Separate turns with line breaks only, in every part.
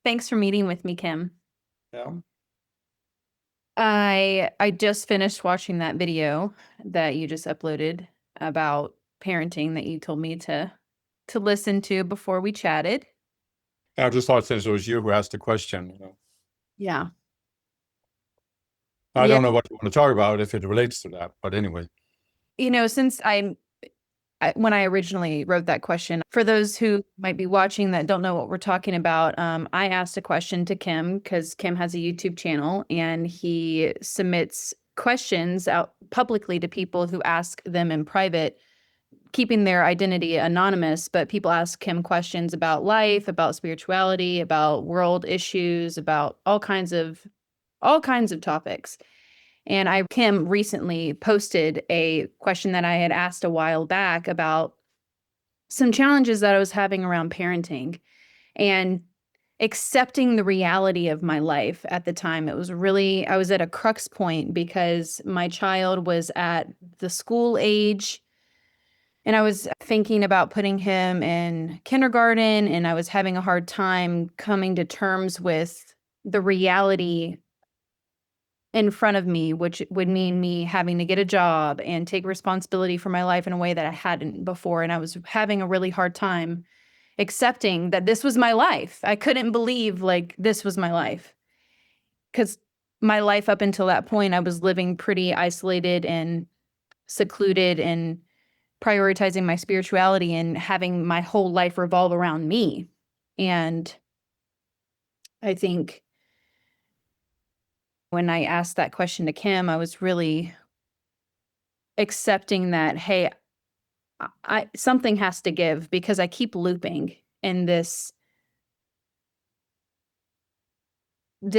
Thanks for meeting with me, Kim.
Yeah.
I just finished watching that video that you just uploaded about parenting that you told me to listen to before we chatted.
I just thought since it was you who asked the question,
Yeah.
I
Yeah.
don't know what you want to talk about if it relates to that, but anyway.
Since when I originally wrote that question, for those who might be watching that don't know what we're talking about, I asked a question to Kim because Kim has a YouTube channel and he submits questions out publicly to people who ask them in private, keeping their identity anonymous. But people ask him questions about life, about spirituality, about world issues, about all kinds of topics. And Kim recently posted a question that I had asked a while back about some challenges that I was having around parenting and accepting the reality of my life at the time. I was at a crux point because my child was at the school age and I was thinking about putting him in kindergarten, and I was having a hard time coming to terms with the reality in front of me, which would mean me having to get a job and take responsibility for my life in a way that I hadn't before. And I was having a really hard time accepting that this was my life. I couldn't believe like this was my life because my life up until that point, I was living pretty isolated and secluded and prioritizing my spirituality and having my whole life revolve around me. And I think when I asked that question to Kim, I was really accepting that, hey, I something has to give because I keep looping in this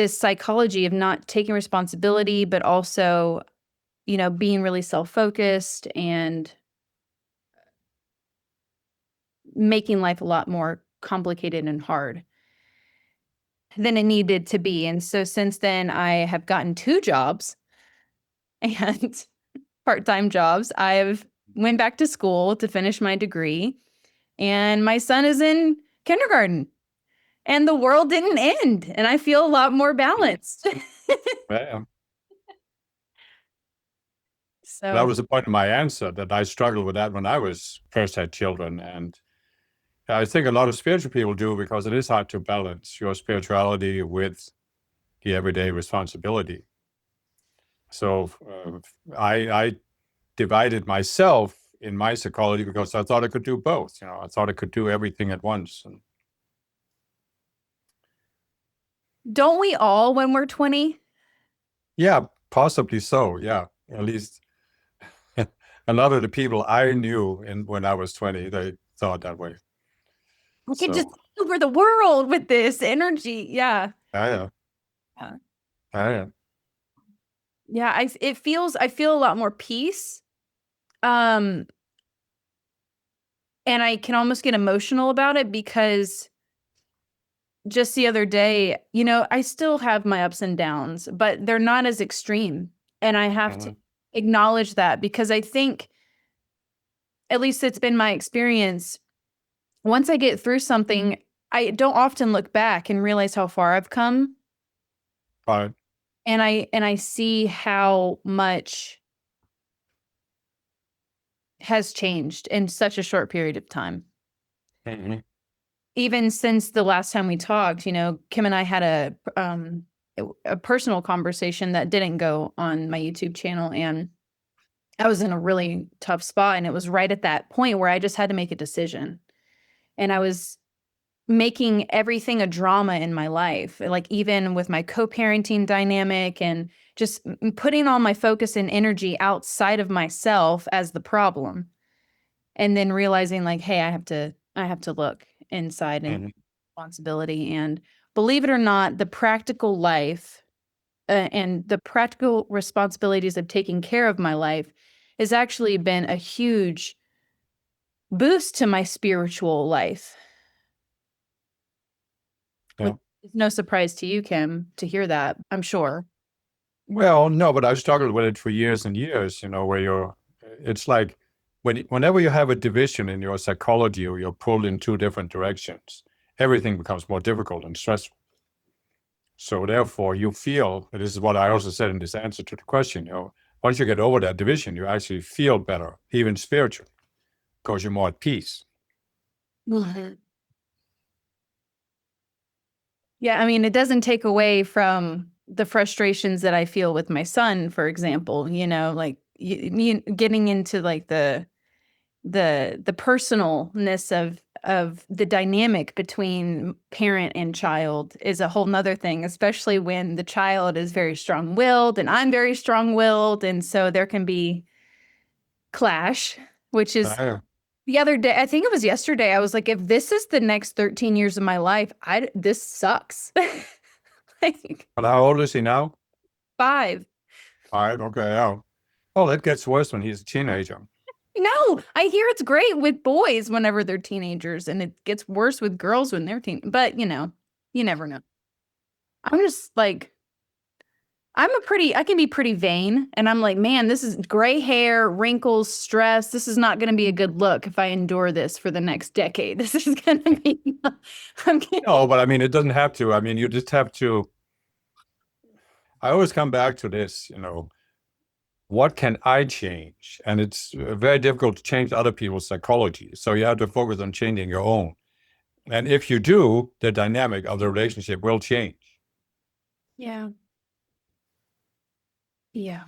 psychology of not taking responsibility, but also, being really self-focused and making life a lot more complicated and hard than it needed to be. And so since then, I have gotten 2 jobs and part-time jobs. I've went back to school to finish my degree, and my son is in kindergarten, and the world didn't end, and I feel a lot more balanced.
Yeah. That
So
was the point of my answer, that I struggled with that when I was first had children. And I think a lot of spiritual people do, because it is hard to balance your spirituality with the everyday responsibility. So I divided myself in my psychology because I thought I could do both. I thought I could do everything at once. And
don't we all when we're 20?
yeah, possibly so. Yeah, at least a lot of the people I knew when I was 20, they thought that way.
We could just
So,
take over the world with this energy. Yeah.
yeah,
Yeah.
yeah, yeah.
Yeah, I feel a lot more peace. Um, and I can almost get emotional about it because just the other day, I still have my ups and downs, but they're not as extreme. And I have to
Mhm.
acknowledge that because I think, at least it's been my experience, once I get through something, I don't often look back and realize how far I've come.
Right.
And I see how much has changed in such a short period of time.
Mhm.
Even since the last time we talked, Kim and I had a personal conversation that didn't go on my YouTube channel, and I was in a really tough spot, and it was right at that point where I just had to make a decision. And I was making everything a drama in my life, like even with my co-parenting dynamic and just putting all my focus and energy outside of myself as the problem. And then realizing like, hey, I have to look inside and
Mhm.
responsibility. And believe it or not, the practical life and the practical responsibilities of taking care of my life has actually been a huge boost to my spiritual life, which
Yeah.
is no surprise to you, Kim, to hear that, I'm sure.
Well, no, but I struggled with it for years and years, where it's like whenever you have a division in your psychology, or you're pulled in two different directions, everything becomes more difficult and stressful. So therefore, you feel, this is what I also said in this answer to the question, once you get over that division, you actually feel better, even spiritually, because you're more at peace.
Mhm. Yeah, I mean, it doesn't take away from the frustrations that I feel with my son, for example, like getting into like the personalness of the dynamic between parent and child is a whole nother thing, especially when the child is very strong-willed and I'm very strong-willed, and so there can be clash, which is the other day, I think it was yesterday, I was like, if this is the next 13 years of my life, this sucks. Like
But how old is he now?
5.
5, okay. Oh, that gets worse when he's a teenager.
No, I hear it's great with boys whenever they're teenagers, and it gets worse with girls when they're but you never know. I'm just like, I can be pretty vain, and I'm like, man, this is gray hair, wrinkles, stress. This is not going to be a good look if I endure this for the next decade. This is going to be, I'm kidding.
No, but I mean, it doesn't have to. I mean, you just have to. I always come back to this, what can I change? And it's very difficult to change other people's psychology. So you have to focus on changing your own. And if you do, the dynamic of the relationship will change.
Yeah. Yeah.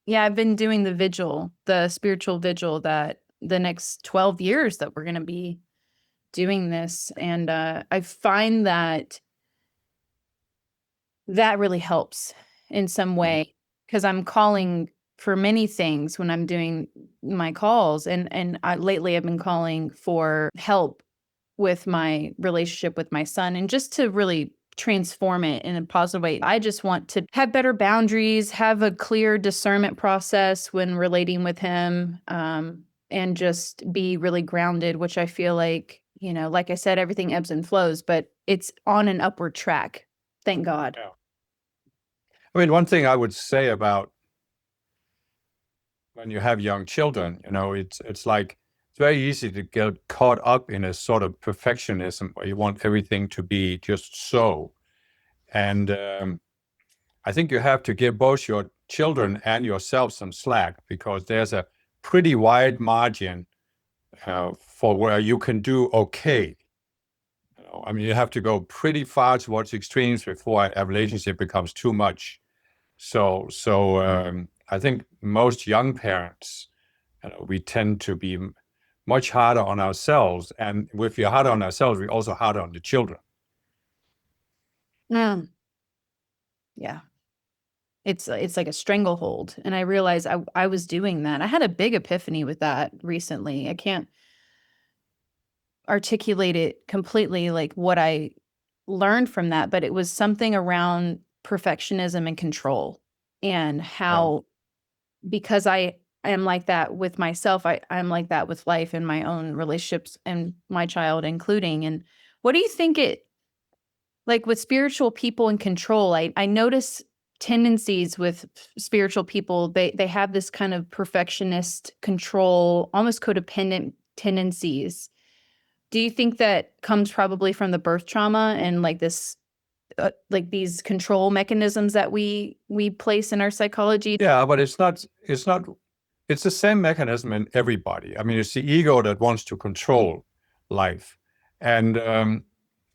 Yeah, I've been doing the spiritual vigil that the next 12 years that we're going to be doing this. And I find that really helps in some way because I'm calling for many things when I'm doing my calls. And lately I've been calling for help with my relationship with my son and just to really transform it in a positive way. I just want to have better boundaries, have a clear discernment process when relating with him, and just be really grounded, which I feel like, like I said, everything ebbs and flows, but it's on an upward track. Thank God.
Yeah. I mean, one thing I would say about when you have young children, it's like it's very easy to get caught up in a sort of perfectionism where you want everything to be just so. And I think you have to give both your children and yourself some slack because there's a pretty wide margin for where you can do okay. I mean, you have to go pretty far towards extremes before a relationship becomes too much. So I think most young parents, we tend to be much harder on ourselves, and if we're harder on ourselves, we're also harder on the children.
Mm. Yeah. It's like a stranglehold. And I realized I was doing that. I had a big epiphany with that recently. I can't articulate it completely like what I learned from that, but it was something around perfectionism and control and
Yeah.
how because I am like that with myself, I'm like that with life and my own relationships and my child including. And what do you think it like with spiritual people in control? I notice tendencies with spiritual people, they have this kind of perfectionist control, almost codependent tendencies. Do you think that comes probably from the birth trauma and like this like these control mechanisms that we place in our psychology?
Yeah, but it's not it's the same mechanism in everybody. I mean, it's the ego that wants to control life. And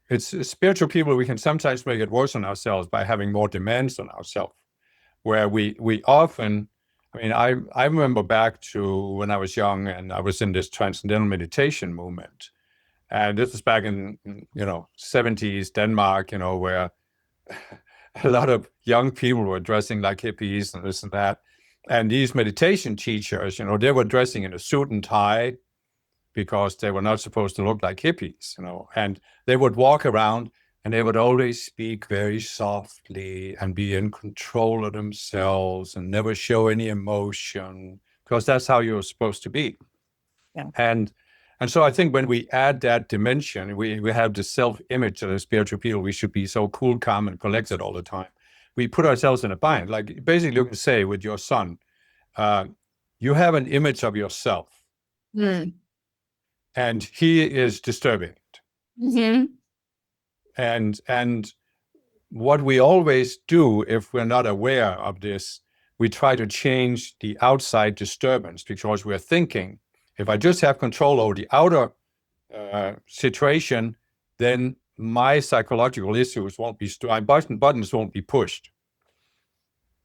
it's spiritual people, we can sometimes make it worse on ourselves by having more demands on ourselves, where we often, I mean, I remember back to when I was young and I was in this transcendental meditation movement. And this was back in, 70s Denmark, where a lot of young people were dressing like hippies and this and that. And these meditation teachers, they were dressing in a suit and tie because they were not supposed to look like hippies, and they would walk around and they would always speak very softly and be in control of themselves and never show any emotion because that's how you're supposed to be.
Yeah.
And so I think when we add that dimension, we have the self-image of the spiritual people, we should be so cool, calm, and collected all the time. We put ourselves in a bind. Like basically you can say with your son, you have an image of yourself
Mm.
and he is disturbing it.
Hmm.
And what we always do if we're not aware of this, we try to change the outside disturbance because we're thinking, if I just have control over the outer situation, then my psychological issues won't be, my buttons won't be pushed,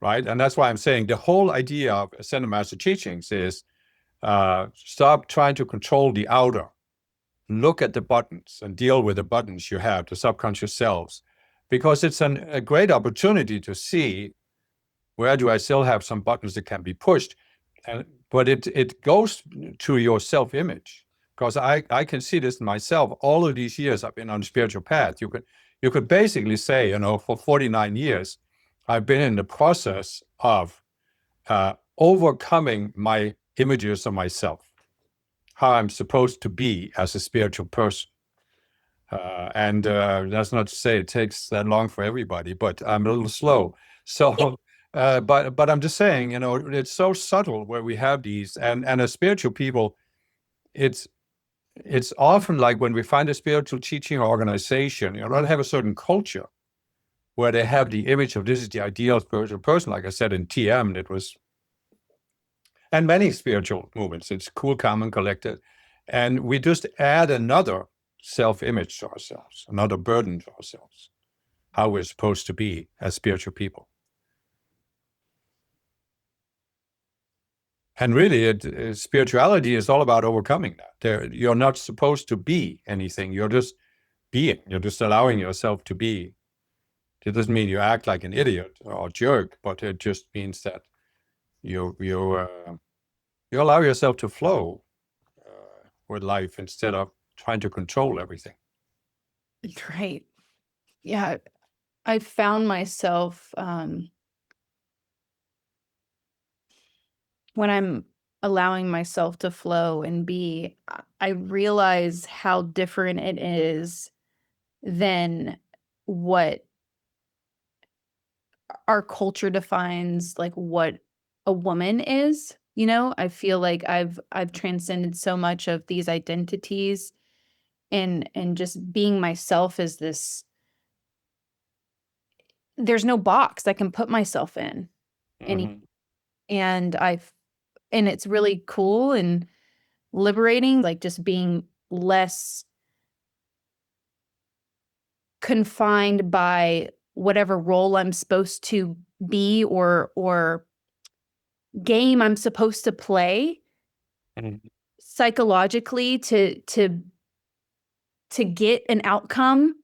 right? And that's why I'm saying the whole idea of Ascended Master teachings is stop trying to control the outer. Look at the buttons and deal with the buttons you have, the subconscious selves, because it's a great opportunity to see where do I still have some buttons that can be pushed. But it goes to your self-image, because I can see this in myself. All of these years I've been on the spiritual path. You could basically say, for 49 years, I've been in the process of overcoming my images of myself, how I'm supposed to be as a spiritual person. And that's not to say it takes that long for everybody, but I'm a little slow. So, but I'm just saying, it's so subtle where we have these, and as spiritual people, it's often like when we find a spiritual teaching organization, they have a certain culture where they have the image of this is the ideal spiritual person. Like I said in TM, it was, and many spiritual movements, it's cool, calm, and collected, and we just add another self-image to ourselves, another burden to ourselves, how we're supposed to be as spiritual people. And really, spirituality is all about overcoming that. You're not supposed to be anything. You're just being. You're just allowing yourself to be. It doesn't mean you act like an idiot or a jerk, but it just means that you allow yourself to flow with life instead of trying to control everything.
Right. Yeah. I found myself when I'm allowing myself to flow and be, I realize how different it is than what our culture defines, like what a woman is. I feel like I've transcended so much of these identities, and just being myself is this, there's no box I can put myself in any,
Mm-hmm.
and and it's really cool and liberating, like just being less confined by whatever role I'm supposed to be, or game I'm supposed to play
Mm-hmm.
psychologically to get an outcome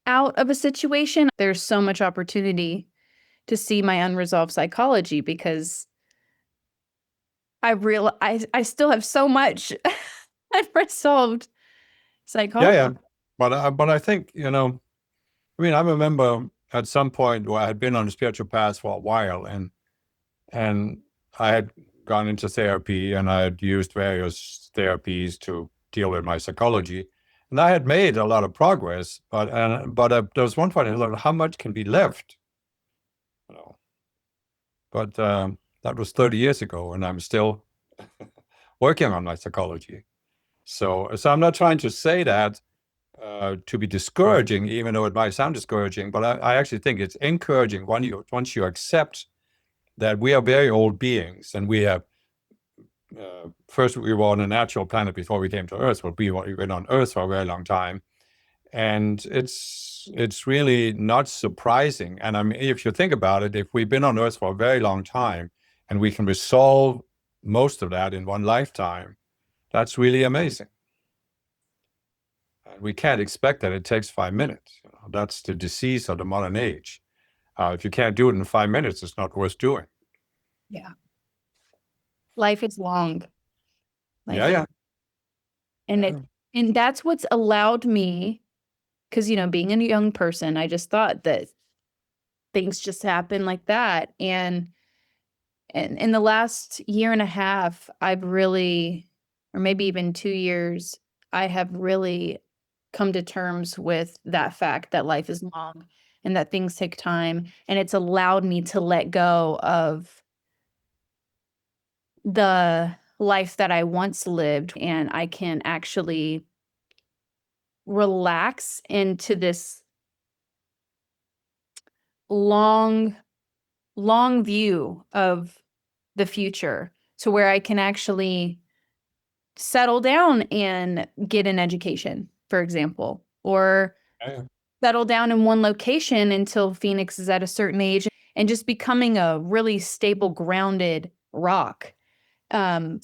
out of a situation. There's so much opportunity to see my unresolved psychology, because I realize I still have so much unresolved
Yeah,
psychology.
yeah. But I think, I remember at some point where I had been on the spiritual path for a while, and I had gone into therapy, and I had used various therapies to deal with my psychology, and I had made a lot of progress. But there was one point I learned how much can be left, you know. But that was 30 years ago, and I'm still working on my psychology. So I'm not trying to say that to be discouraging, even though it might sound discouraging, but I actually think it's encouraging once you accept that we are very old beings, and we have first we were on a natural planet before we came to Earth, but we've been on Earth for a very long time, and it's really not surprising. And I mean, if you think about it, if we've been on Earth for a very long time and we can resolve most of that in one lifetime, that's really amazing. We can't expect that it takes 5 minutes. That's the disease of the modern age. If you can't do it in 5 minutes, it's not worth doing.
Yeah. Life is long.
Yeah,
Life is,
yeah.
and
Yeah.
and that's what's allowed me, because being a young person, I just thought that things just happen like that. And in the last year and a half, I've really, or maybe even 2 years, I have really come to terms with that fact that life is long and that things take time. And it's allowed me to let go of the life that I once lived, and I can actually relax into this long, long view of the future to where I can actually settle down and get an education, for example, or
Yeah.
settle down in one location until Phoenix is at a certain age and just becoming a really stable, grounded rock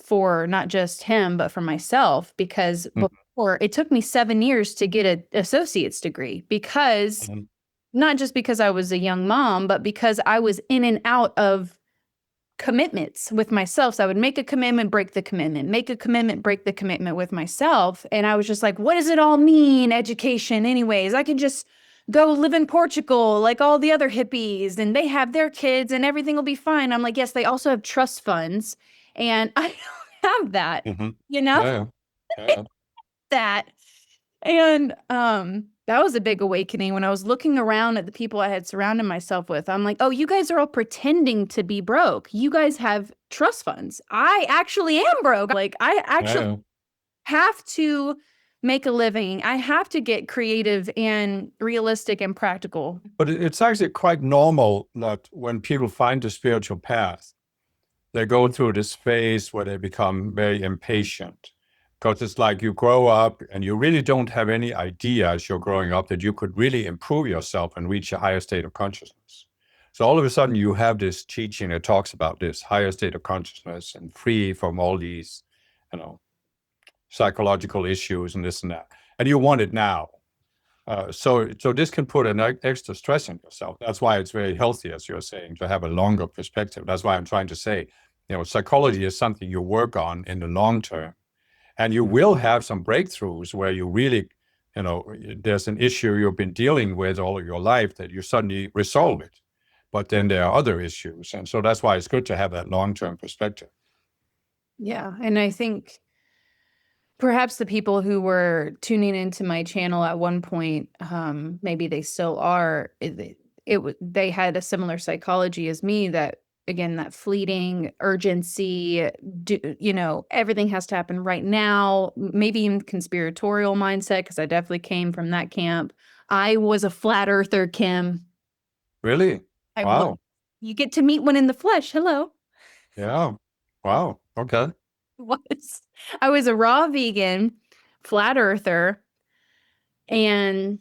for not just him, but for myself. Because before it took me 7 years to get an associate's degree because
Mhm.
not just because I was a young mom, but because I was in and out of commitments with myself. So I would make a commitment, break the commitment, make a commitment, break the commitment with myself. And I was just like, what does it all mean, education, anyways? I can just go live in Portugal like all the other hippies and they have their kids and everything will be fine. I'm like, yes, they also have trust funds. And I don't have that,
Mhm.
you know,
Yeah. Yeah.
that. And that was a big awakening when I was looking around at the people I had surrounded myself with. I'm like, oh, you guys are all pretending to be broke. You guys have trust funds. I actually am broke. Like, I actually
Yeah.
have to make a living. I have to get creative and realistic and practical.
But it's actually quite normal that when people find the spiritual path, they go through this phase where they become very impatient. Because it's like you grow up and you really don't have any idea as you're growing up that you could really improve yourself and reach a higher state of consciousness. So all of a sudden you have this teaching that talks about this higher state of consciousness and free from all these, you know, psychological issues and this and that. And you want it now. So this can put an extra stress on yourself. That's why it's very healthy, as you're saying, to have a longer perspective. That's why I'm trying to say, psychology is something you work on in the long term, and you will have some breakthroughs where you really, there's an issue you've been dealing with all of your life that you suddenly resolve it. But then there are other issues, and so that's why it's good to have that long-term perspective.
Yeah. And I think perhaps the people who were tuning into my channel at one point, maybe they still are. They had a similar psychology as me. That again, that fleeting urgency. Everything has to happen right now. Maybe even conspiratorial mindset because I definitely came from that camp. I was a flat earther, Kim.
Really?
I was.
Wow.
You get to meet one in the flesh. Hello.
Yeah. Wow. Okay.
Was I was a raw vegan, flat earther, and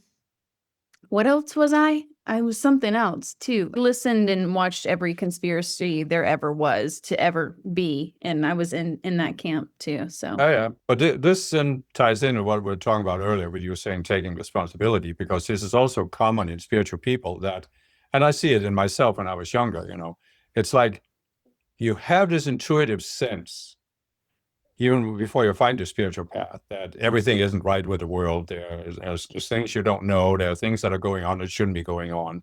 what else was I? I was something else too. Listened and watched every conspiracy there ever was to ever be, and I was in that camp too. So
Oh, yeah. But this then ties in with what we were talking about earlier with you saying taking responsibility, because this is also common in spiritual people that, and I see it in myself when I was younger, it's like you have this intuitive sense, even before you find the spiritual path, that everything isn't right with the world. There's things you don't know. There are things that are going on that shouldn't be going on.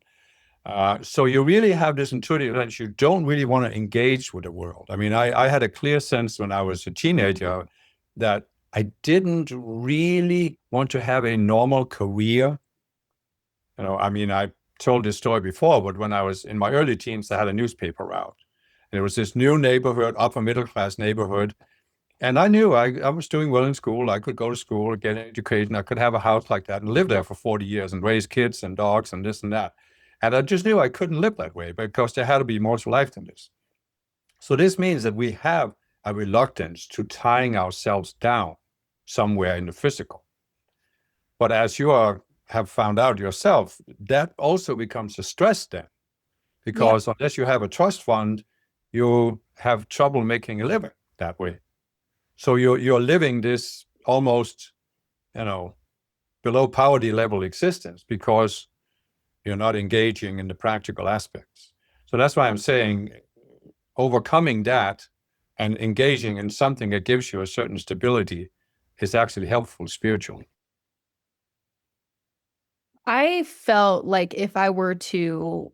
So you really have this intuitive sense you don't really want to engage with the world. I mean, I had a clear sense when I was a teenager that I didn't really want to have a normal career. I mean, I told this story before, but when I was in my early teens, I had a newspaper route. And it was this new neighborhood, upper middle class neighborhood. And I knew I was doing well in school. I could go to school, get an education. I could have a house like that and live there for 40 years and raise kids and dogs and this and that. And I just knew I couldn't live that way because there had to be more to life than this. So this means that we have a reluctance to tying ourselves down somewhere in the physical. But as have found out yourself, that also becomes a stress then,
yeah,
because unless you have a trust fund, you have trouble making a living that way. So you're living this almost, you know, below poverty level existence because you're not engaging in the practical aspects. So that's why I'm saying overcoming that and engaging in something that gives you a certain stability is actually helpful spiritually.
I felt like if I were to,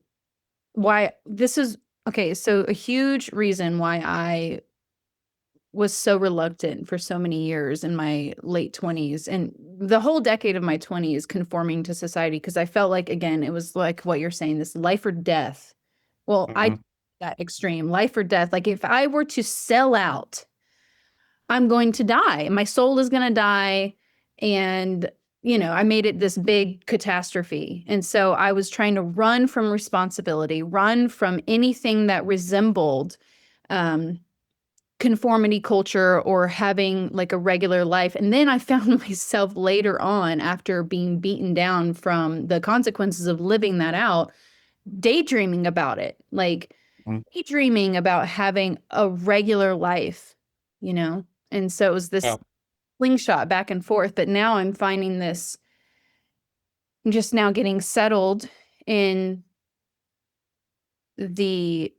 why this is okay. So a huge reason why I was so reluctant for so many years in my late 20s and the whole decade of my 20s conforming to society because I felt like again it was like what you're saying, this life or death. Well, I
Mm-hmm.
that extreme life or death. Like if I were to sell out, I'm going to die. My soul is going to die, and I made it this big catastrophe. And so I was trying to run from responsibility, run from anything that resembled um, conformity culture or having like a regular life. And then I found myself later on, after being beaten down from the consequences of living that out, daydreaming about it, like
Mm.
daydreaming about having a regular life, you know? And so it was
Yeah.
this slingshot back and forth. But now I'm finding this, I'm just now getting settled in the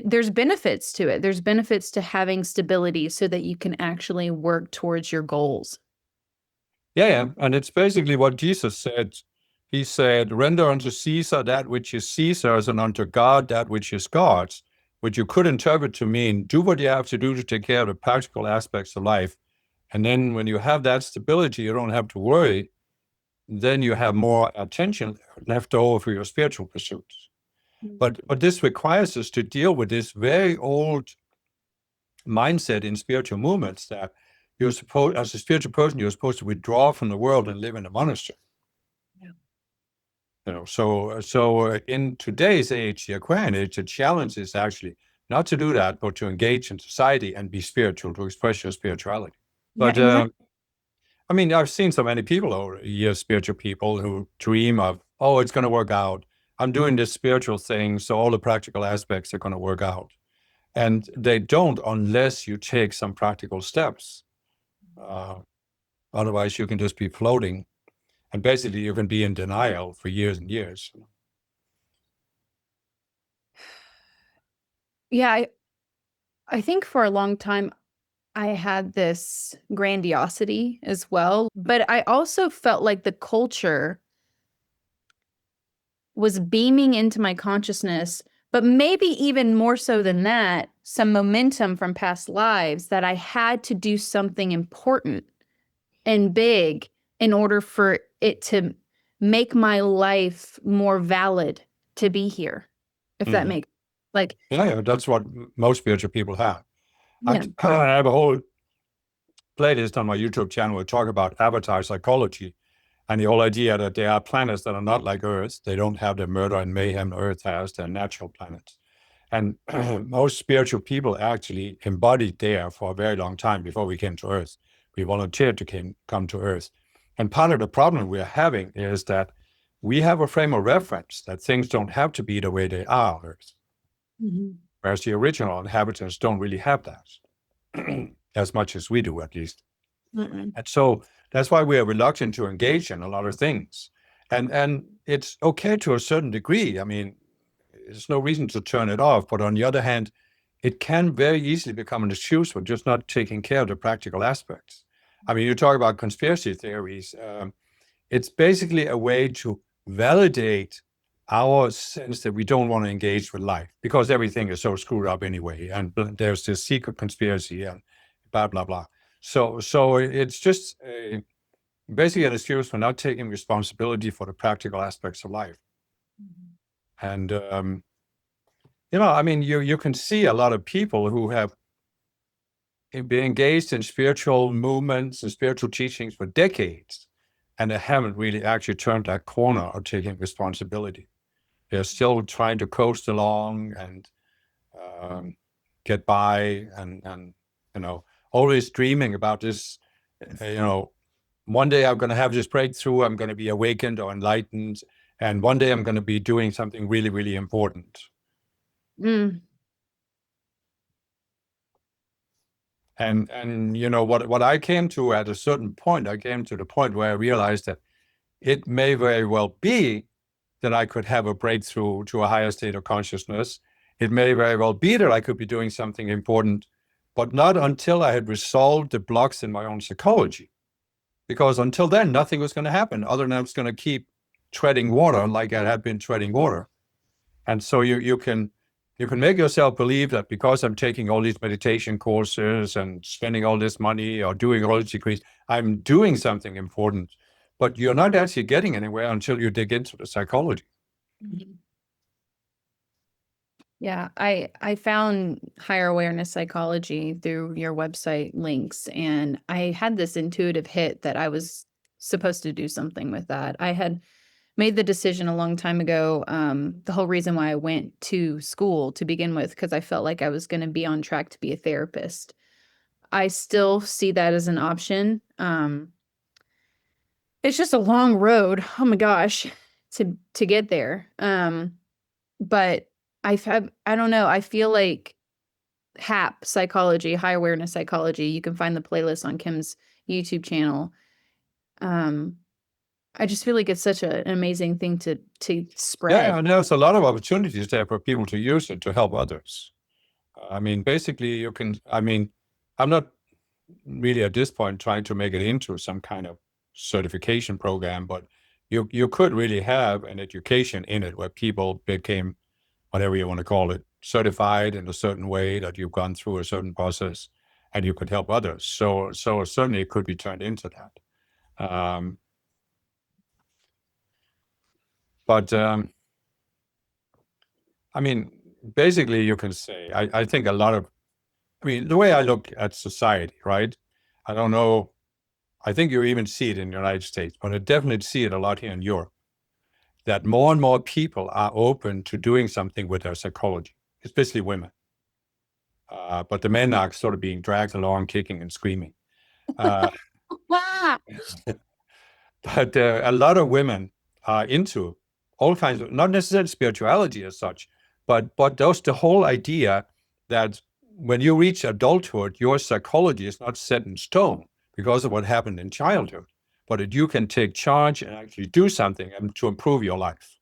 there's benefits to it. There's benefits to having stability so that you can actually work towards your goals.
Yeah. And it's basically what Jesus said. He said, render unto Caesar that which is Caesar's, and unto God that which is God's, which you could interpret to mean do what you have to do to take care of the practical aspects of life. And then when you have that stability, you don't have to worry. Then you have more attention left over for your spiritual pursuits. But this requires us to deal with this very old mindset in spiritual movements that you're supposed, as a spiritual person, you're supposed to withdraw from the world and live in a monastery.
Yeah.
So in today's age, the Aquarian age, the challenge is actually not to do that, but to engage in society and be spiritual, to express your spirituality.
Yeah,
But
and that
I mean, I've seen so many people over the years, spiritual people who dream of, oh, it's going to work out. I'm doing this spiritual thing, so all the practical aspects are going to work out. And they don't unless you take some practical steps. Uh, Otherwise, you can just be floating. And basically, you can be in denial for years and years.
yeah, I think for a long time I had this grandiosity as well, but I also felt like the culture was beaming into my consciousness, but maybe even more so than that, some momentum from past lives that I had to do something important and big in order for it to make my life more valid to be here. If that
Mhm.
makes like,
Yeah, that's what most spiritual people have.
yeah.
I have a whole playlist on my YouTube channel where I talk about avatar psychology and the whole idea that there are planets that are not like Earth. They don't have the murder and mayhem Earth has. They're natural planets. And most spiritual people actually embodied there for a very long time before we came to Earth. We volunteered to come to Earth. And part of the problem we're having is that we have a frame of reference that things don't have to be the way they are on Earth,
Mhm.
whereas the original inhabitants don't really have that, as much as we do, at least.
Mm-mm.
And so that's why we are reluctant to engage in a lot of things. And it's okay to a certain degree. I mean, there's no reason to turn it off. But on the other hand, it can very easily become an excuse for just not taking care of the practical aspects. I mean, you talk about conspiracy theories. It's basically a way to validate our sense that we don't want to engage with life because everything is so screwed up anyway. And there's this secret conspiracy and blah, blah, blah. So it's just basically an excuse for not taking responsibility for the practical aspects of life. And I mean, you can see a lot of people who have been engaged in spiritual movements and spiritual teachings for decades, and they haven't really actually turned that corner or taking responsibility. They're still trying to coast along and um, get by, and always dreaming about this. One day I'm going to have this breakthrough. I'm going to be awakened or enlightened, and one day I'm going to be doing something really, really important.
Mm.
And what I came to at a certain point, I came to the point where I realized that it may very well be that I could have a breakthrough to a higher state of consciousness. It may very well be that I could be doing something important, but not until I had resolved the blocks in my own psychology. Because until then, nothing was going to happen other than I was going to keep treading water like I had been treading water. And so you can make yourself believe that because I'm taking all these meditation courses and spending all this money or doing all these degrees, I'm doing something important. But you're not actually getting anywhere until you dig into the psychology.
Mhm. Yeah, I found higher awareness psychology through your website links, and I had this intuitive hit that I was supposed to do something with that. I had made the decision a long time ago. The whole reason why I went to school to begin with, because I felt like I was going to be on track to be a therapist. I still see that as an option. It's just a long road. Oh my gosh, to get there. But I don't know. I feel like HAP psychology, high awareness psychology. You can find the playlist on Kim's YouTube channel. Um, I just feel like it's such an amazing thing to spread.
Yeah, and there's a lot of opportunities there for people to use it to help others. I mean, basically, you can. I mean, I'm not really at this point trying to make it into some kind of certification program, but you could really have an education in it where people became, whatever you want to call it, certified in a certain way, that you've gone through a certain process, and you could help others. So certainly it could be turned into that. But I mean, basically, you can say, I think a lot of, I mean, the way I look at society, right? I don't know. I think you even see it in the United States, but I definitely see it a lot here in Europe, that more and more people are open to doing something with their psychology, especially women. But the men are sort of being dragged along, kicking and screaming. Uh,
Ah!
but a lot of women are into all kinds of, not necessarily spirituality as such, but those, the whole idea that when you reach adulthood, your psychology is not set in stone because of what happened in childhood, but that you can take charge and actually do something and to improve your life.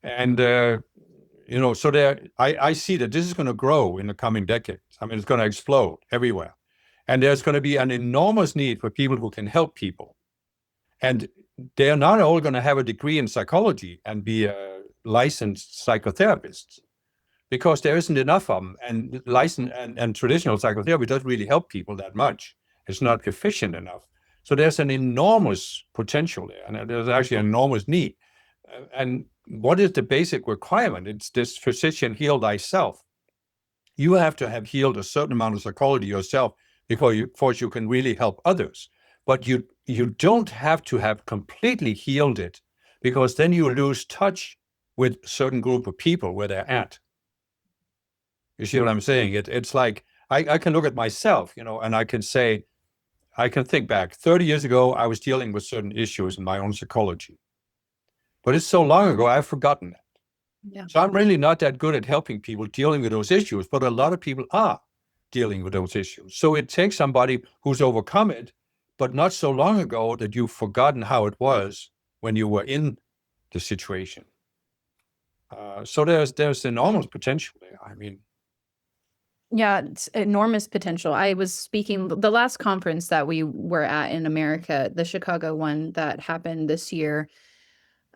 And so there, I see that this is going to grow in the coming decades. I mean, it's going to explode everywhere, and there's going to be an enormous need for people who can help people. And they're not all going to have a degree in psychology and be licensed psychotherapists, because there isn't enough of them. And and traditional psychotherapy doesn't really help people that much. It's not efficient enough. So there's an enormous potential there, and there's actually an enormous need. And what is the basic requirement? It's this physician, heal thyself. You have to have healed a certain amount of psychology yourself before you can really help others. But you don't have to have completely healed it, because then you lose touch with a certain group of people where they're at. You see what I'm saying? It's like I can look at myself, and I can say, I can think back 30 years ago, I was dealing with certain issues in my own psychology. But it's so long ago, I've forgotten it.
Yeah.
So I'm really not that good at helping people dealing with those issues, but a lot of people are dealing with those issues. So it takes somebody who's overcome it, but not so long ago that you've forgotten how it was when you were in the situation. So there's enormous potential there. I mean,
Yeah, it's enormous potential. I was speaking the last conference that we were at in America, the Chicago one that happened this year.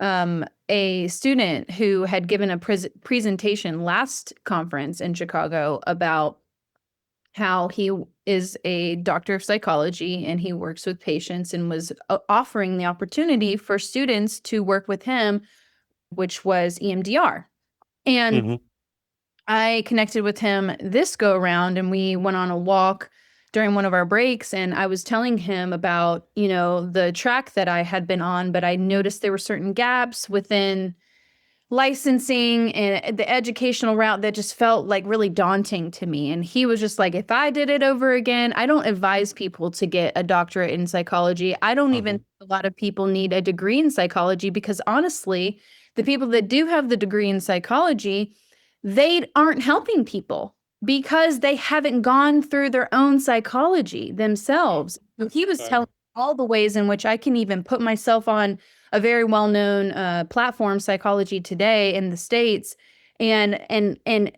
A student who had given a presentation last conference in Chicago about how he is a doctor of psychology and he works with patients, and was offering the opportunity for students to work with him, which was EMDR. And
mhm.
I connected with him this go around, and we went on a walk during one of our breaks, and I was telling him about, the track that I had been on, but I noticed there were certain gaps within licensing and the educational route that just felt like really daunting to me. And he was just like, if I did it over again, I don't advise people to get a doctorate in psychology. I don't even think a lot of people need a degree in psychology, because honestly, the people that do have the degree in psychology, they aren't helping people because they haven't gone through their own psychology themselves. He was telling all the ways in which I can even put myself on a very well-known platform, Psychology Today in the States, and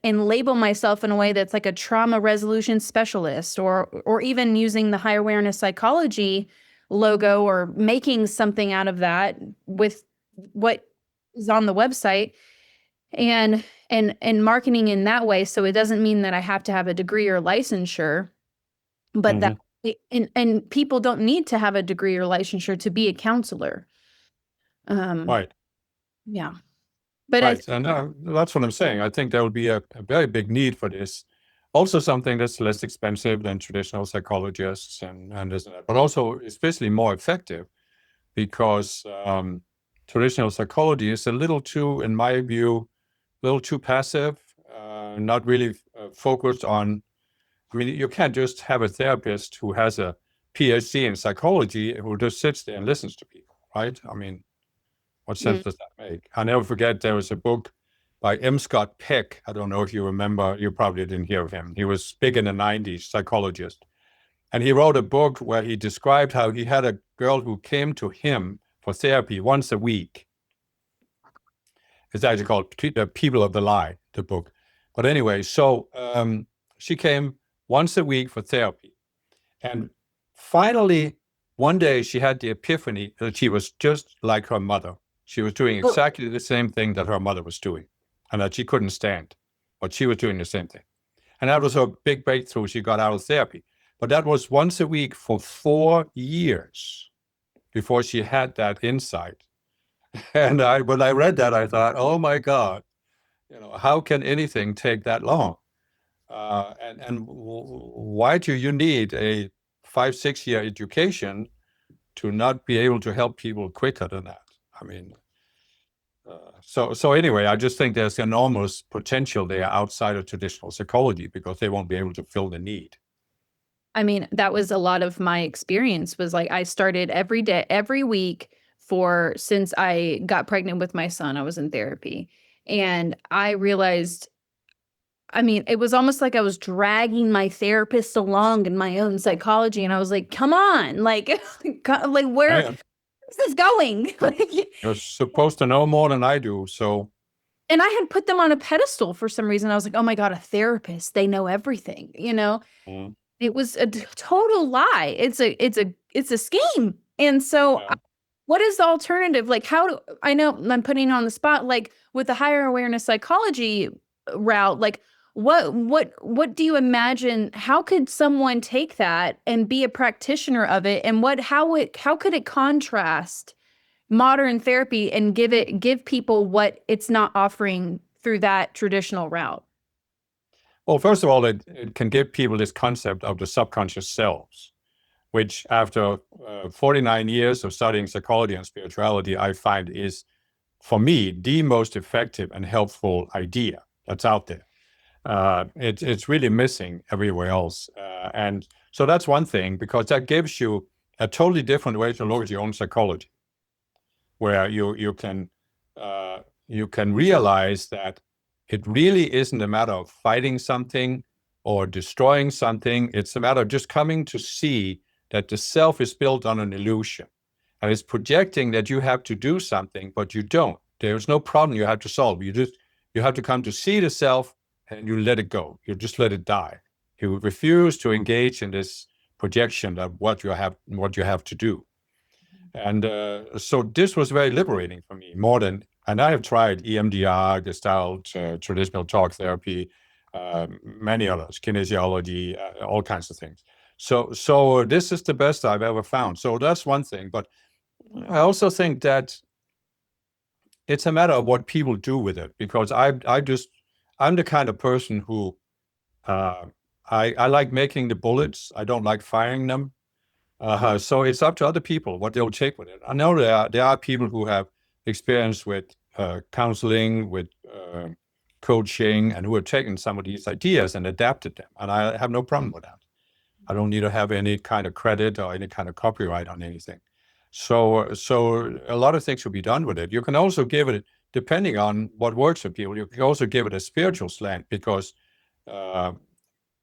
label myself in a way that's like a trauma resolution specialist, or even using the high awareness psychology logo, or making something out of that with what is on the website, and marketing in that way. So it doesn't mean that I have to have a degree or licensure, but that and people don't need to have a degree or licensure to be a counselor.
Right.
Yeah. But
Right. And that's what I'm saying. I think there will be a very big need for this. Also, something that's less expensive than traditional psychologists and isn't it? But also especially more effective. because traditional psychology is a little too, in my view, a little too passive, not really focused on. I mean, you can't just have a therapist who has a PhD in psychology who just sits there and listens to people, right? I mean, what sense
Mm.
does that make? I never forget there was a book by M. Scott Peck. I don't know if you remember, you probably didn't hear of him. He was big in the 90s, psychologist. And he wrote a book where he described how he had a girl who came to him for therapy once a week. It's actually called People of the Lie, the book. But anyway, so she came once a week for therapy. And finally, one day she had the epiphany that she was just like her mother. She was doing
Oh,
exactly the same thing that her mother was doing, and that she couldn't stand, but she was doing the same thing. And that was her big breakthrough. She got out of therapy. But that was once a week for 4 years before she had that insight. And when I read that, I thought, oh my God, how can anything take that long? And why do you need a 5, 6 year education to not be able to help people quicker than that? I mean, so anyway, I just think there's enormous potential there outside of traditional psychology because they won't be able to fill the need.
I mean, that was a lot of my experience was like I started every day, every week for since I got pregnant with my son, I was in therapy. And I realized, I mean, it was almost like I was dragging my therapist along in my own psychology. And I was like, come on, like, like where
Yeah,
is this going? Like,
you're supposed to know more than I do. So,
and I had put them on a pedestal for some reason. I was like, oh my God, a therapist, they know everything, you know?
mm,
It was a total lie. It's a scheme. And so
yeah.
what is the alternative? Like how do I know I'm putting you on the spot, like with the higher awareness psychology route, like what do you imagine? How could someone take that and be a practitioner of it? And how could it contrast modern therapy and give people what it's not offering through that traditional route?
Well, first of all, it can give people this concept of the subconscious selves, which after 49 years of studying psychology and spirituality, I find is, for me, the most effective and helpful idea that's out there. It's really missing everywhere else. And so that's one thing, because that gives you a totally different way to look at your own psychology, where you can realize that it really isn't a matter of fighting something or destroying something. It's a matter of just coming to see that the self is built on an illusion. And it's projecting that you have to do something, but you don't. There's no problem you have to solve. You have to come to see the self and you let it go. You just let it die. You refuse to engage in this projection of what you have to do. And so this was very liberating for me, more than, and I have tried EMDR, Gestalt, traditional talk therapy, many others, kinesiology, all kinds of things. So this is the best I've ever found. So that's one thing. But I also think that it's a matter of what people do with it, because I'm the kind of person who uh, I like making the bullets. I don't like firing them. So it's up to other people what they'll take with it. I know there are people who have experience with counseling, with coaching, and who have taken some of these ideas and adapted them, and I have no problem with that. I don't need to have any kind of credit or any kind of copyright on anything. So a lot of things will be done with it. You can also give it, depending on what works for people, you can also give it a spiritual slant, because uh,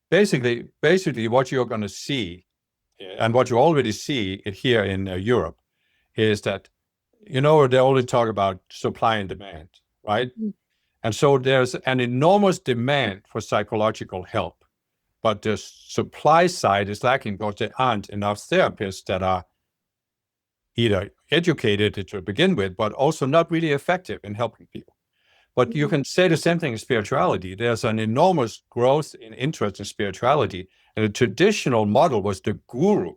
basically what you're going to see, and what you already see here in Europe, is that, they only talk about supply and demand, right? And so there's an enormous demand for psychological help, but the supply side is lacking because there aren't enough therapists that are either educated to begin with, but also not really effective in helping people. But you can say the same thing in spirituality. There's an enormous growth in interest in spirituality. And the traditional model was the guru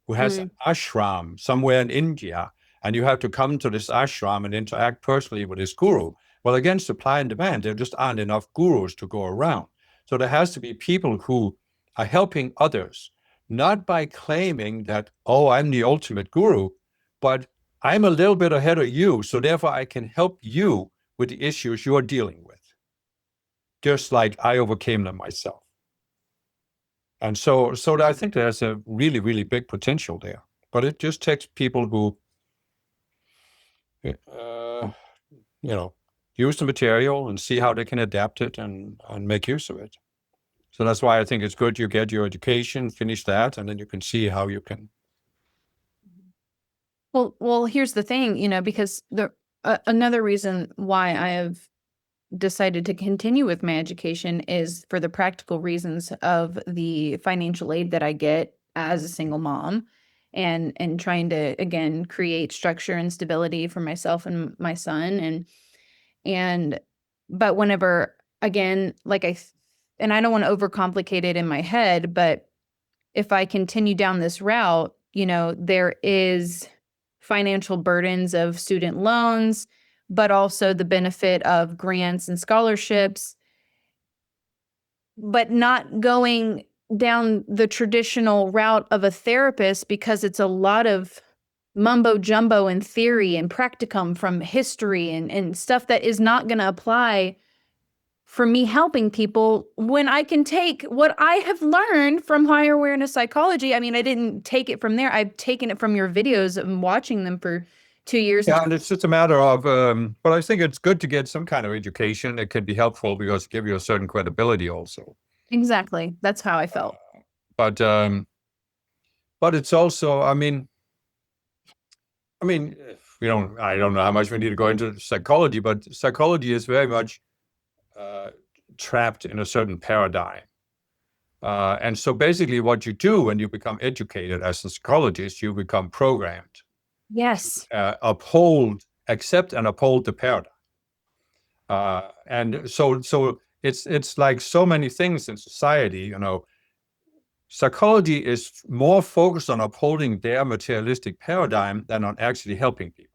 who has an
Mm,
ashram somewhere in India, and you have to come to this ashram and interact personally with this guru. Well, again, supply and demand, there just aren't enough gurus to go around. So there has to be people who are helping others, not by claiming that, oh, I'm the ultimate guru, but I'm a little bit ahead of you, so therefore I can help you with the issues you're dealing with, just like I overcame them myself. And so I think there's a really, really big potential there. But it just takes people who, uh, you know, use the material and see how they can adapt it and make use of it. So that's why I think it's good you get your education, finish that, and then you can see how you can.
Well, here's the thing, because another reason why I have decided to continue with my education is for the practical reasons of the financial aid that I get as a single mom, and trying to again create structure and stability for myself and my son, and but whenever again, and I don't want to overcomplicate it in my head, but if I continue down this route, there is financial burdens of student loans, but also the benefit of grants and scholarships, but not going down the traditional route of a therapist because it's a lot of mumbo jumbo and theory and practicum from history and stuff that is not going to apply for me helping people when I can take what I have learned from higher awareness psychology. I mean, I didn't take it from there. I've taken it from your videos and watching them for 2 years.
Yeah, and it's just a matter of, but I think it's good to get some kind of education. It can be helpful because it gives you a certain credibility also.
Exactly. That's how I felt.
But it's also, I don't know how much we need to go into psychology, but psychology is very much uh, trapped in a certain paradigm. And so basically what you do when you become educated as a psychologist, you become programmed,
Yes.
accept and uphold the paradigm. And so it's like so many things in society, psychology is more focused on upholding their materialistic paradigm than on actually helping people.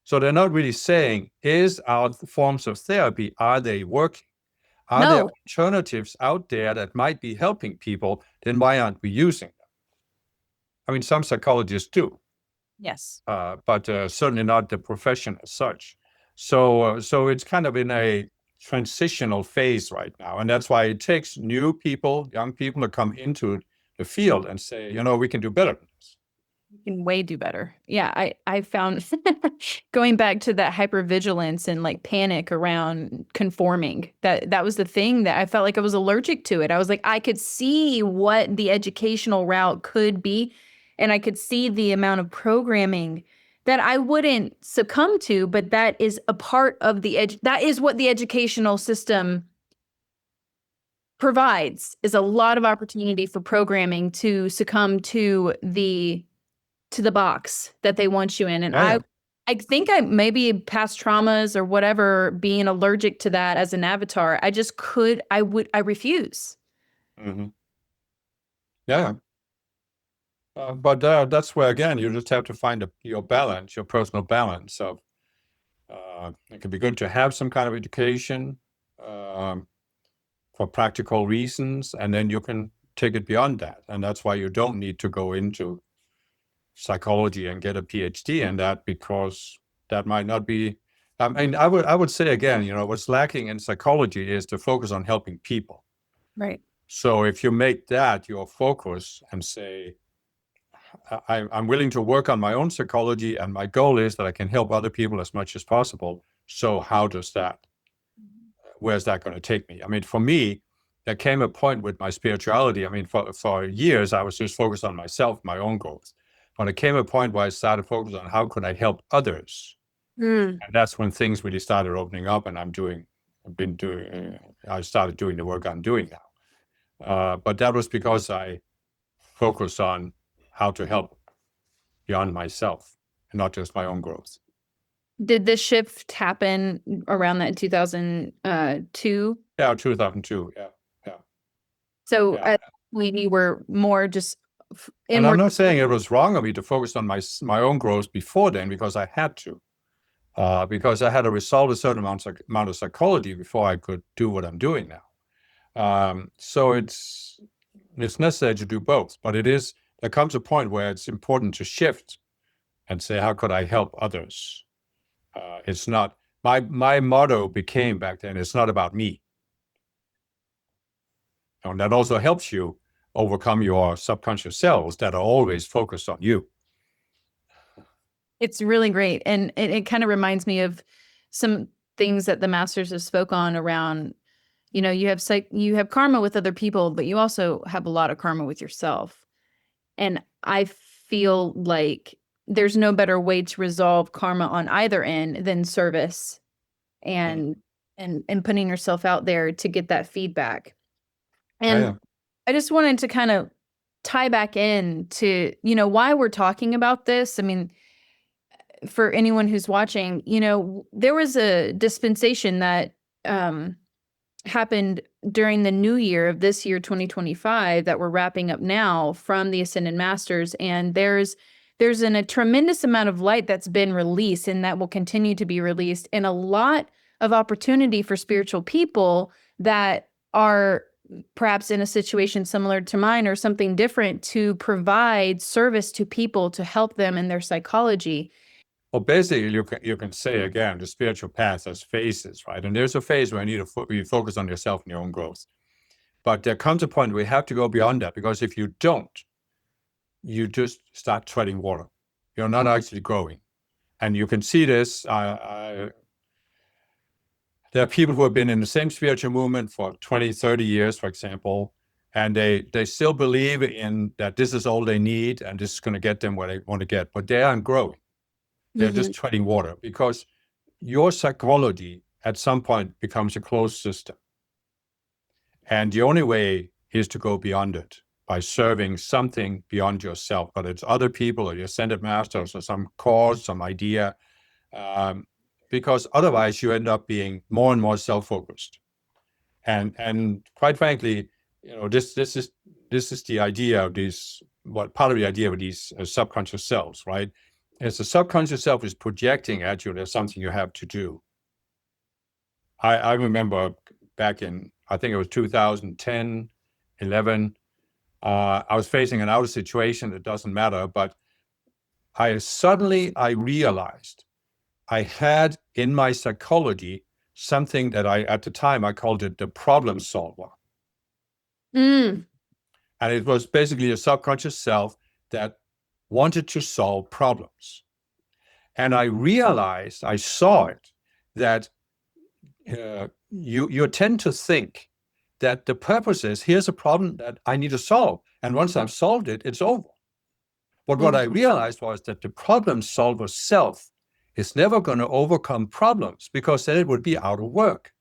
So they're not really saying, is our forms of therapy, are they working? Are there
No.
alternatives out there that might be helping people? Then why aren't we using them? I mean, some psychologists do,
Yes.
but certainly not the profession as such. So it's kind of in a transitional phase right now, and that's why it takes new people, young people, to come into the field and say, we can do better than this.
You can way do better. Yeah, I found going back to that hypervigilance and like panic around conforming. That was the thing that I felt like I was allergic to it. I was like, I could see what the educational route could be, and I could see the amount of programming that I wouldn't succumb to, but that is a part of that is what the educational system provides, is a lot of opportunity for programming to succumb to the box that they want you in. And
Yeah, yeah.
I think I maybe past traumas or whatever, being allergic to that as an avatar, I refuse.
Mm-hmm. Yeah. But that's where, again, you just have to find your balance, your personal balance. So it can be good to have some kind of education um, for practical reasons, and then you can take it beyond that. And that's why you don't need to go into psychology and get a PhD in that, because that might not be. I mean, I would say again, what's lacking in psychology is to focus on helping people.
Right.
So if you make that your focus and say, I'm willing to work on my own psychology, and my goal is that I can help other people as much as possible. So where's that going to take me? I mean, for me, there came a point with my spirituality. I mean, for years, I was just focused on myself, my own goals. But it came a point where I started focusing on how could I help others.
Mm.
And that's when things really started opening up, and I started doing the work I'm doing now. But that was because I focused on how to help beyond myself and not just my own growth.
Did this shift happen around that 2002?
Yeah, 2002. Yeah, yeah,
So
yeah.
when you were more just
And I'm
inward.
not saying it was wrong of me to focus on my own growth before then, because I had to, because I had to resolve a certain amount of psychology before I could do what I'm doing now. So it's necessary to do both, but there comes a point where it's important to shift and say, how could I help others? It's not, my motto became back then, it's not about me. And that also helps you overcome your subconscious selves that are always focused on you.
It's really great. And it kind of reminds me of some things that the masters have spoke on around, you have karma with other people, but you also have a lot of karma with yourself. And I feel like there's no better way to resolve karma on either end than service and putting yourself out there to get that feedback.
Yeah,
And
yeah.
I just wanted to kind of tie back in to, why we're talking about this. I mean, for anyone who's watching, there was a dispensation that happened during the new year of this year 2025 that we're wrapping up now from the Ascended Masters, and there's a tremendous amount of light that's been released and that will continue to be released, and a lot of opportunity for spiritual people that are perhaps in a situation similar to mine or something different to provide service to people to help them in their psychology.
Well, basically, you can say again, the spiritual path has phases, right? And there's a phase where you need to focus on yourself and your own growth. But there comes a point where we have to go beyond that, because if you don't, you just start treading water. You're not actually growing. And you can see this. There are people who have been in the same spiritual movement for 20, 30 years, for example, and they still believe in that this is all they need and this is going to get them where they want to get, but they aren't growing. They're just treading water, because your psychology at some point becomes a closed system. And the only way is to go beyond it by serving something beyond yourself, whether it's other people or your ascended masters or some cause, some idea, because otherwise you end up being more and more self-focused. And quite frankly, this is the idea of these, what part of the idea of these subconscious selves, right? As the subconscious self is projecting at you, there's something you have to do. I remember back in, I think it was 2010, 11, I was facing an outer situation, it doesn't matter, but I realized I had in my psychology something that at the time, I called it the problem solver.
Mm.
And it was basically a subconscious self that wanted to solve problems. And I realized, I saw it, that you tend to think that the purpose is, here's a problem that I need to solve. And once I've solved it, it's over. But what I realized was that the problem solver self is never going to overcome problems, because then it would be out of work.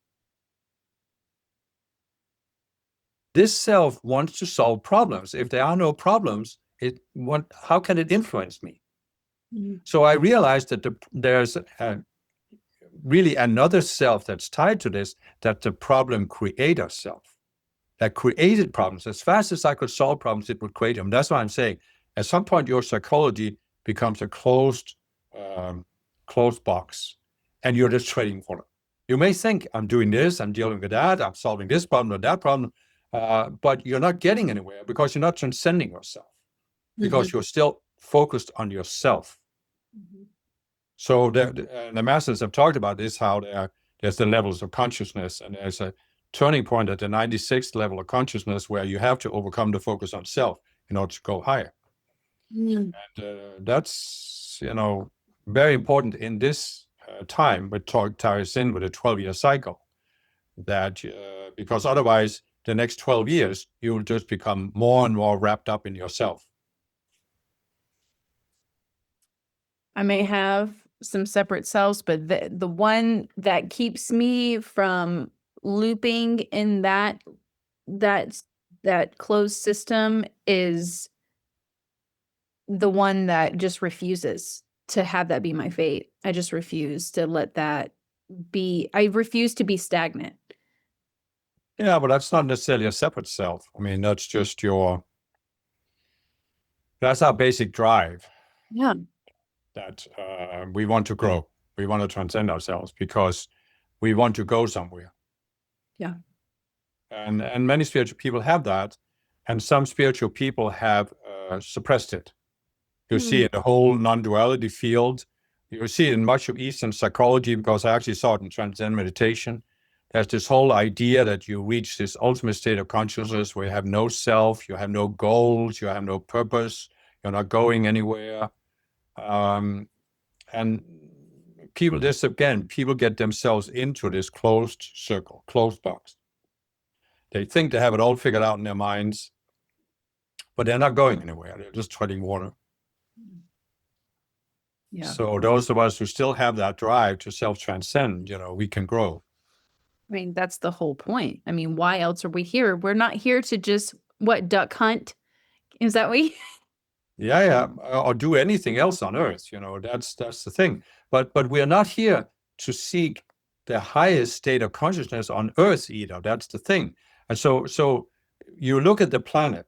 This self wants to solve problems. If there are no problems, how can it influence me? So I realized that there's really another self that's tied to this, that the problem creator self that created problems. As fast as I could solve problems, it would create them. That's why I'm saying, at some point, your psychology becomes a closed box, and you're just trading for it. You may think, I'm doing this, I'm dealing with that, I'm solving this problem or that problem, but you're not getting anywhere, because you're not transcending yourself, because you're still focused on yourself. So the masters have talked about this, how there's the levels of consciousness, and there's a turning point at the 96th level of consciousness where you have to overcome the focus on self in order to go higher. And that's, very important in this time, but ties in with a 12-year cycle, that because otherwise the next 12 years, you will just become more and more wrapped up in yourself.
I may have some separate selves, but the one that keeps me from looping in that that closed system is the one that just refuses to have that be my fate. I just refuse to let that be. I refuse to be stagnant.
Yeah, but that's not necessarily a separate self. I mean, that's just that's our basic drive,
Yeah.
that we want to grow. We want to transcend ourselves because we want to go somewhere.
Yeah.
And many spiritual people have that, and some spiritual people have suppressed it. You see in the whole non-duality field. You see it in much of Eastern psychology, because I actually saw it in Transcendental Meditation. There's this whole idea that you reach this ultimate state of consciousness where you have no self, you have no goals, you have no purpose, you're not going anywhere. And people, this again, people get themselves into this closed circle, closed box. They think they have it all figured out in their minds, but they're not going anywhere. They're just treading water.
Yeah.
So those of us who still have that drive to self-transcend, we can grow.
I mean, that's the whole point. I mean, why else are we here? We're not here to just duck hunt. Is that what you?
Yeah, or do anything else on earth. That's the thing. But we are not here to seek the highest state of consciousness on earth either. That's the thing. And so you look at the planet,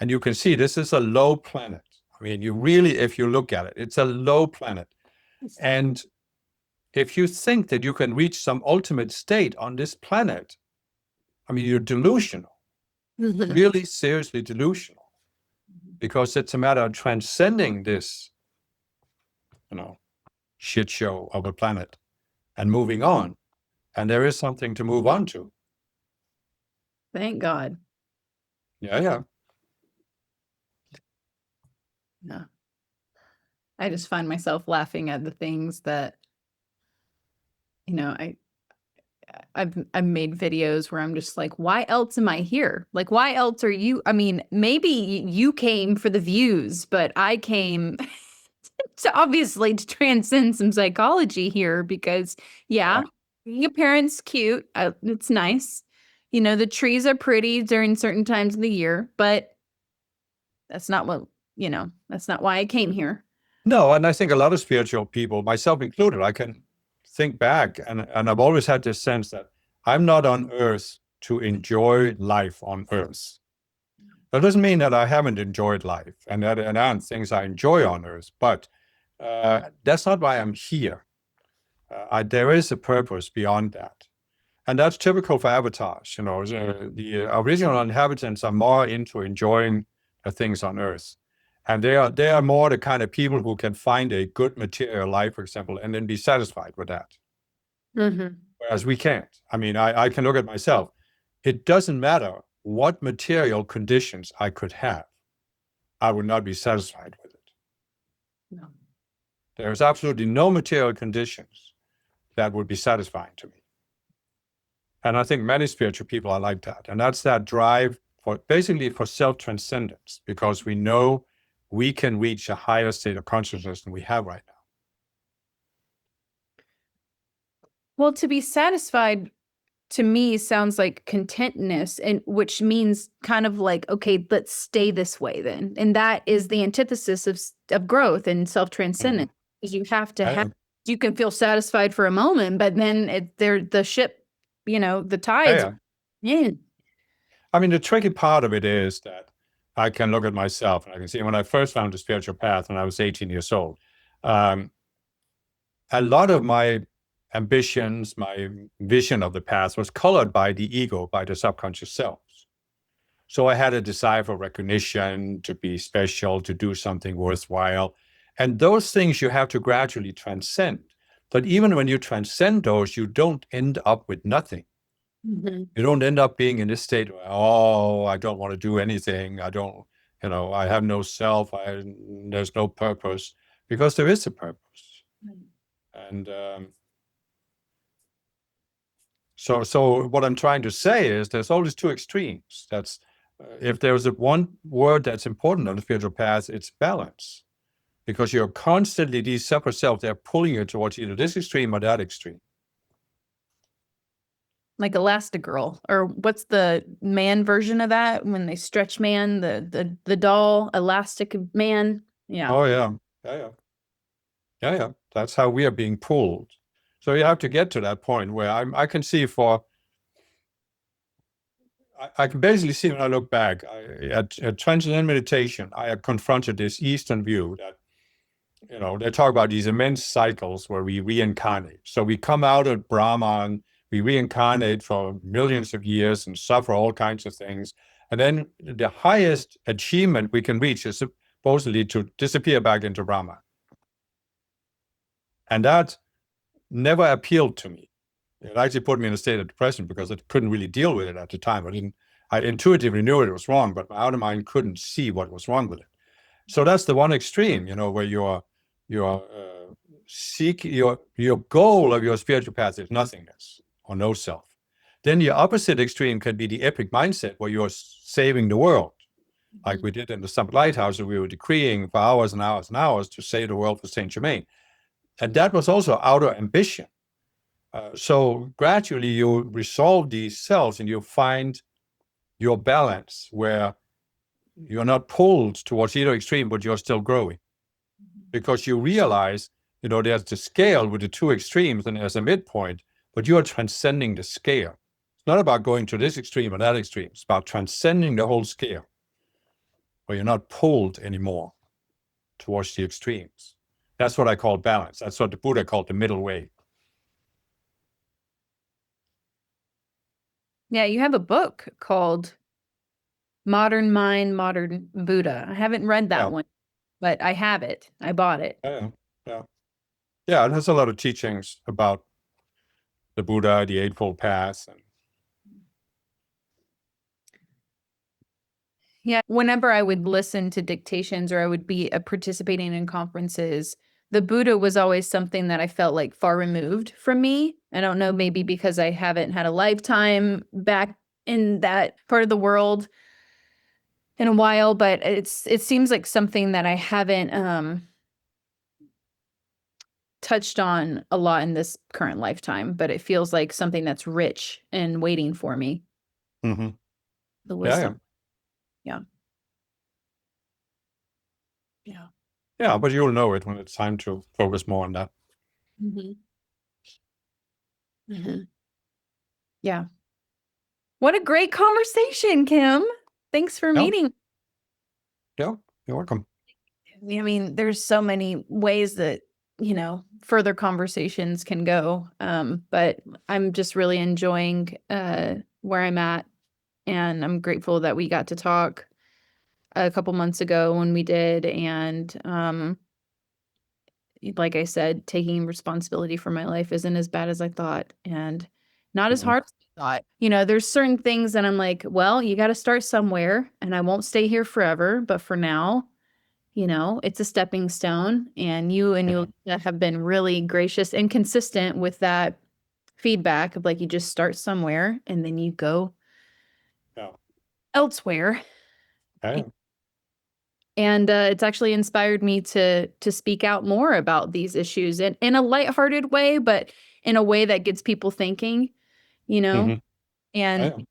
and you can see this is a low planet. I mean, if you look at it, it's a low planet. And if you think that you can reach some ultimate state on this planet, I mean, you're delusional, really seriously delusional, because it's a matter of transcending this, shit show of a planet and moving on. And there is something to move on to.
Thank God.
Yeah.
Yeah. I just find myself laughing at the things that, I've made videos where I'm just like, why else am I here? Like, why else are you? I mean, maybe you came for the views, but I came to transcend some psychology here because, being a parent's cute. It's nice. The trees are pretty during certain times of the year, but that's not that's not why I came here.
No, and I think a lot of spiritual people, myself included, I can think back, and I've always had this sense that I'm not on earth to enjoy life on earth. That doesn't mean that I haven't enjoyed life, and that there aren't things I enjoy on earth, but that's not why I'm here. There is a purpose beyond that. And that's typical for avatars. The original inhabitants are more into enjoying the things on earth. And they are more the kind of people who can find a good material life, for example, and then be satisfied with that.
Mm-hmm.
Whereas we can't. I mean, I can look at myself. It doesn't matter what material conditions I could have. I would not be satisfied with it.
No.
There's absolutely no material conditions that would be satisfying to me. And I think many spiritual people are like that. And that's that drive for self-transcendence, because we know we can reach a higher state of consciousness than we have right now.
Well, to be satisfied to me sounds like contentness, and which means kind of like, okay, let's stay this way then. And that is the antithesis of growth and self-transcendence. Because you have to you can feel satisfied for a moment, but then the ship, the tides. Yeah.
I mean, the tricky part of it is that I can look at myself and I can see when I first found the spiritual path when I was 18 years old, a lot of my ambitions, my vision of the path was colored by the ego, by the subconscious selves. So I had a desire for recognition, to be special, to do something worthwhile. And those things you have to gradually transcend. But even when you transcend those, you don't end up with nothing. Mm-hmm. You don't end up being in this state where, I don't want to do anything. I don't, I have no self. There's no purpose, because there is a purpose. Mm-hmm. And so what I'm trying to say is there's always two extremes. That's if there's one word that's important on the spiritual path, it's balance. Because you're constantly, these separate selves, they're pulling you towards either this extreme or that extreme.
Like Elastigirl, or what's the man version of that when they stretch man, the doll, Elastic Man? Yeah.
Oh, yeah. That's how we are being pulled. So you have to get to that point where I can see I can basically see when I look back at Transcendental Meditation, I had confronted this Eastern view that, they talk about these immense cycles where we reincarnate. So we come out of Brahman, we reincarnate for millions of years and suffer all kinds of things. And then the highest achievement we can reach is supposedly to disappear back into Brahma. And that never appealed to me. It actually put me in a state of depression because I couldn't really deal with it at the time. I intuitively knew it was wrong, but my outer mind couldn't see what was wrong with it. So that's the one extreme, where your goal of your spiritual path is nothingness or no self. Then your opposite extreme can be the epic mindset where you're saving the world, like we did in the Summit Lighthouse, where we were decreeing for hours and hours and hours to save the world for Saint Germain. And that was also outer ambition. So gradually you resolve these cells and you find your balance where you're not pulled towards either extreme, but you're still growing. Because you realize, there's the scale with the two extremes and there's a midpoint, but you are transcending the scale. It's not about going to this extreme or that extreme. It's about transcending the whole scale, where you're not pulled anymore towards the extremes. That's what I call balance. That's what the Buddha called the middle way.
Yeah, you have a book called Modern Mind, Modern Buddha. I haven't read that one, but I have it. I bought it.
Yeah, it has a lot of teachings about the Buddha, the Eightfold Path.
Yeah, whenever I would listen to dictations or I would be participating in conferences, the Buddha was always something that I felt like far removed from me. I don't know, maybe because I haven't had a lifetime back in that part of the world in a while, but it seems like something that I haven't touched on a lot in this current lifetime, but it feels like something that's rich and waiting for me.
Mm-hmm.
The wisdom. Yeah.
Yeah, but you'll know it when it's time to focus more on that.
Mm-hmm. Mm-hmm. Yeah. What a great conversation, Kim. Thanks for meeting.
Yeah, you're welcome.
I mean, there's so many ways that, further conversations can go. But I'm just really enjoying where I'm at. And I'm grateful that we got to talk a couple months ago when we did. And like I said, taking responsibility for my life isn't as bad as I thought and not as hard as I thought. There's certain things that I'm like, well, you got to start somewhere and I won't stay here forever. But for now, it's a stepping stone. And you have been really gracious and consistent with that feedback of like, you just start somewhere and then you go elsewhere. And it's actually inspired me to speak out more about these issues in a lighthearted way, but in a way that gets people thinking, And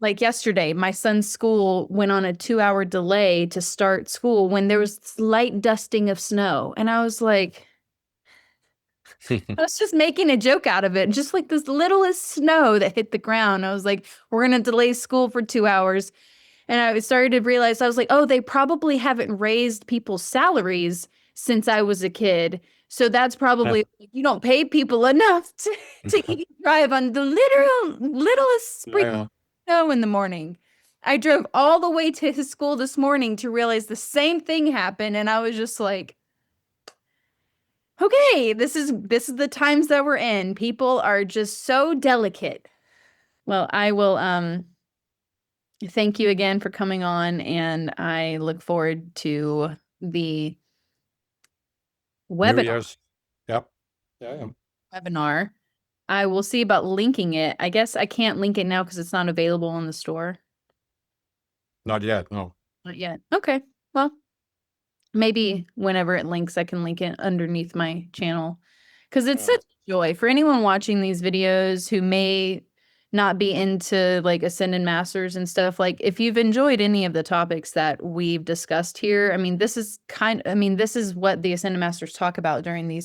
like yesterday, my son's school went on a 2-hour delay to start school when there was slight dusting of snow. And I was like, I was just making a joke out of it. Just like this littlest snow that hit the ground. I was like, we're going to delay school for 2 hours. And I started to realize, I was like, oh, they probably haven't raised people's salaries since I was a kid. So that's probably, you don't pay people enough to drive on the littlest spring snow in the morning. I drove all the way to his school this morning to realize the same thing happened. And I was just like, okay, this is the times that we're in. People are just so delicate. Well, I will, thank you again for coming on, and I look forward to the webinar.
Yep. Yeah.
Webinar. I will see about linking it. I guess I can't link it now because it's not available in the store.
Not yet, no.
Not yet. Okay. Well, maybe whenever it links, I can link it underneath my channel because it's such a joy for anyone watching these videos who may not be into like Ascended Masters and stuff. Like if you've enjoyed any of the topics that we've discussed here, I mean, this is what the Ascended Masters talk about during the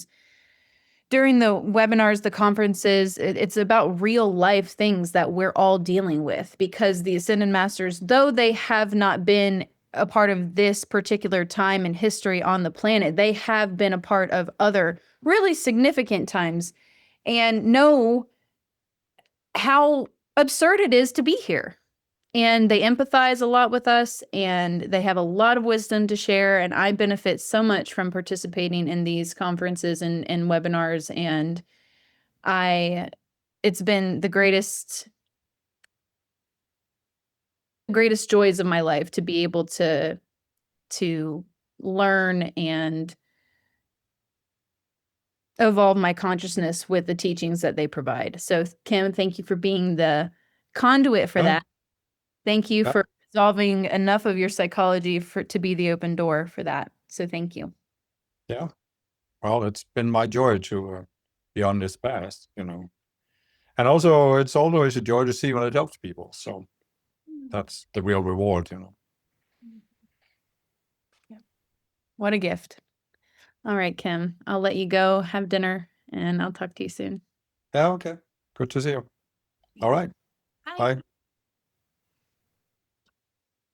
webinars, the conferences. It's about real life things that we're all dealing with because the Ascended Masters, though they have not been a part of this particular time in history on the planet, they have been a part of other really significant times and know how absurd it is to be here. and they empathize a lot with us, and they have a lot of wisdom to share. And I benefit so much from participating in these conferences and webinars. And it's been the greatest joys of my life to be able to learn and evolve my consciousness with the teachings that they provide. So, Kim, thank you for being the conduit for
Yeah,
that. Thank you
yeah,
for resolving enough of your psychology to be the open door for that. So, thank you.
yeah. Well, it's been my joy to be on this path, and also it's always a joy to see when it helps people. So that's the real reward.
Yeah. What a gift. All right, Kim, I'll let you go have dinner and I'll talk to you soon.
Yeah, okay. Good to see you. All right.
Bye.
Bye.